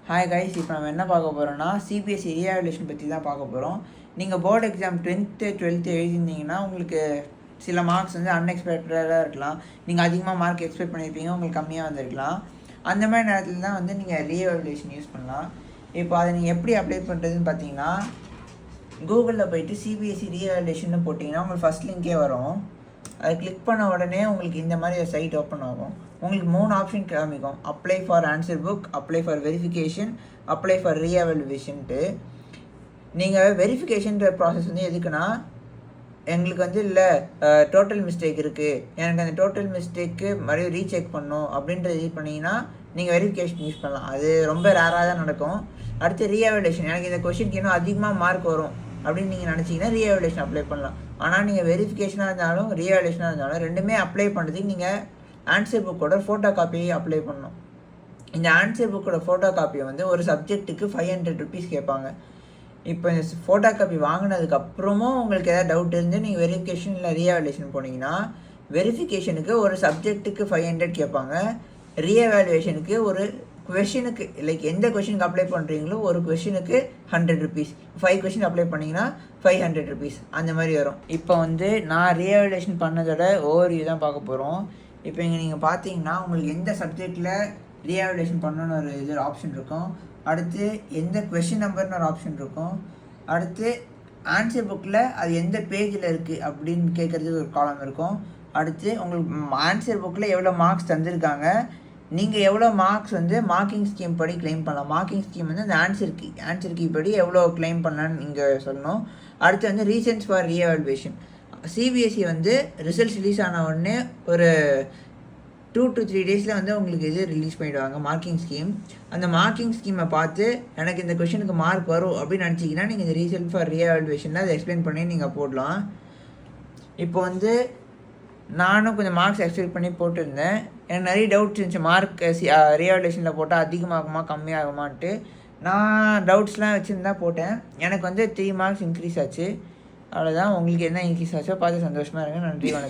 Hi guys, இப்போ நம்ம என்ன பார்க்க போகிறோம்னா சிபிஎஸ்சி ரீவேல்யூஷன் பற்றி தான் பார்க்க போகிறோம். நீங்கள் போர்டு எக்ஸாம் 10th 12th எழுதியிருந்தீங்கன்னா உங்களுக்கு சில மார்க்ஸ் வந்து அன்எக்ஸ்பெக்டடாக இருக்கலாம். நீங்கள் அதிகமாக மார்க் எக்ஸ்பெக்ட் பண்ணியிருப்பீங்க, உங்களுக்கு கம்மியாக வந்திருக்கலாம். அந்த மாதிரி நேரத்தில் தான் வந்து நீங்கள் ரீவேல்யூஷன் யூஸ் பண்ணலாம். இப்போ அதை நீங்கள் எப்படி அப்ளை பண்ணுறதுன்னு பார்த்தீங்கன்னா, கூகுளில் போய்ட்டு சிபிஎஸ்சி ரீவேல்யூஷன் போட்டிங்கன்னா உங்களுக்கு ஃபஸ்ட் லிங்கே வரும். அதை கிளிக் பண்ண உடனே உங்களுக்கு இந்த மாதிரி ஒரு சைட் ஓப்பன் ஆகும். உங்களுக்கு 3 ஆப்ஷன் காமிக்கும். Apply for answer book, apply for verification, apply for ரீஎவல்யூவேஷன்ட்டு. நீங்கள் வெரிஃபிகேஷன்ற ப்ராசஸ் வந்து எதுக்குன்னா, எங்களுக்கு வந்து இல்லை டோட்டல் மிஸ்டேக் இருக்குது, எனக்கு அந்த டோட்டல் மிஸ்டேக்கு மறுபடியும் ரீசெக் பண்ணணும் அப்படின்றது இது பண்ணிங்கன்னா நீங்கள் வெரிஃபிகேஷன் யூஸ் பண்ணலாம். அது ரொம்ப ரேராக தான் நடக்கும். அடுத்து ரீஎவல்யூஷன், எனக்கு இந்த கொஷினுக்கு இன்னும் அதிகமாக மார்க் வரும் அப்படின்னு நீங்கள் நினச்சிங்கன்னா ரீஎவல்யூஷன் அப்ளை பண்ணலாம். ஆனால் நீங்கள் வெரிஃபிகேஷனாக இருந்தாலும் ரீஎவல்யூஷனாக இருந்தாலும் ரெண்டுமே அப்ளை பண்ணுறதுக்கு நீங்கள் ஆன்சர் புக்கோட ஃபோட்டோ காப்பியை அப்ளை பண்ணணும். இந்த ஆன்சர் புக்கோட ஃபோட்டோ காப்பியை வந்து ஒரு சப்ஜெக்ட்டுக்கு 500 ருபீஸ் கேட்பாங்க. இப்போ இந்த ஃபோட்டோ காப்பி வாங்கினதுக்கப்புறமும் உங்களுக்கு எதாவது டவுட் இருந்து நீங்கள் வெரிஃபிகேஷன் இல்லை ரீஎவல்யூஷன் போனீங்கன்னா, வெரிஃபிகேஷனுக்கு ஒரு சப்ஜெக்ட்டுக்கு 500 கேட்பாங்க, ரீஎவாலுவேஷனுக்கு ஒரு கொஷினுக்கு லைக் எந்த கொஷினுக்கு அப்ளை பண்ணுறீங்களோ ஒரு கொஷினுக்கு 100 ருபீஸ், 5 கொஷின் அப்ளை பண்ணிங்கன்னா 500 ருபீஸ் அந்த மாதிரி வரும். இப்போ வந்து நான் ரீஎவாலுவேஷன் பண்ணதோட ஓவர்வியூ தான் பார்க்க போகிறோம். இப்போ இங்கே நீங்கள் பார்த்தீங்கன்னா உங்களுக்கு எந்த சப்ஜெக்டில் ரீஎவாலுவேஷன் பண்ணணுன்னு ஒரு இது ஆப்ஷன் இருக்கும். அடுத்து எந்த கொஷின் நம்பர்னு ஒரு ஆப்ஷன் இருக்கும். அடுத்து ஆன்சர் புக்கில் அது எந்த பேஜில் இருக்குது அப்படின்னு கேட்குறதுக்கு ஒரு காலம் இருக்கும். அடுத்து உங்களுக்கு ஆன்சர் புக்கில் எவ்வளோ மார்க்ஸ் தந்திருக்காங்க, நீங்கள் எவ்வளோ மார்க்ஸ் வந்து மார்க்கிங் ஸ்கீம் படி கிளைம் பண்ணலாம். மார்க்கிங் ஸ்கீம் வந்து அந்த ஆன்சர் கீ படி எவ்வளோ கிளைம் பண்ணலான்னு நீங்கள் சொல்லணும். அடுத்து வந்து ரீசன்ஸ் ஃபார் ரீஎவாலுவேஷன். சிபிஎஸ்சி வந்து ரிசல்ட்ஸ் ரிலீஸ் ஆன உடனே ஒரு 2 to 3 டேஸில் வந்து உங்களுக்கு இது ரிலீஸ் பண்ணிவிடுவாங்க மார்க்கிங் ஸ்கீம். அந்த மார்க்கிங் ஸ்கீமை பார்த்து எனக்கு இந்த கொஷனுக்கு மார்க் வரும் அப்படின்னு நினச்சிங்கன்னா நீங்கள் இந்த ரீசன் ஃபார் ரீஎவாலுவேஷனில் அதை எக்ஸ்பிளைன் பண்ணி நீங்கள் போடலாம். இப்போ வந்து நானும் கொஞ்சம் மார்க்ஸ் எக்ஸ்பெக்ட் பண்ணி போட்டிருந்தேன். எனக்கு நிறைய டவுட்ஸ் இருந்துச்சு, மார்க் ரீஎவாலுவேஷனில் போட்டால் அதிகமாகுமா கம்மியாகுமான்ட்டு. நான் டவுட்ஸ்லாம் வச்சுருந்தா போட்டேன். எனக்கு வந்து 3 மார்க்ஸ் இன்க்ரீஸ் ஆச்சு. அவ்வளோதான். உங்களுக்கு என்ன இன்க்ரீஸ் ஆச்சோ பார்த்து சந்தோஷமாக இருங்க. நன்றி, வணக்கம்.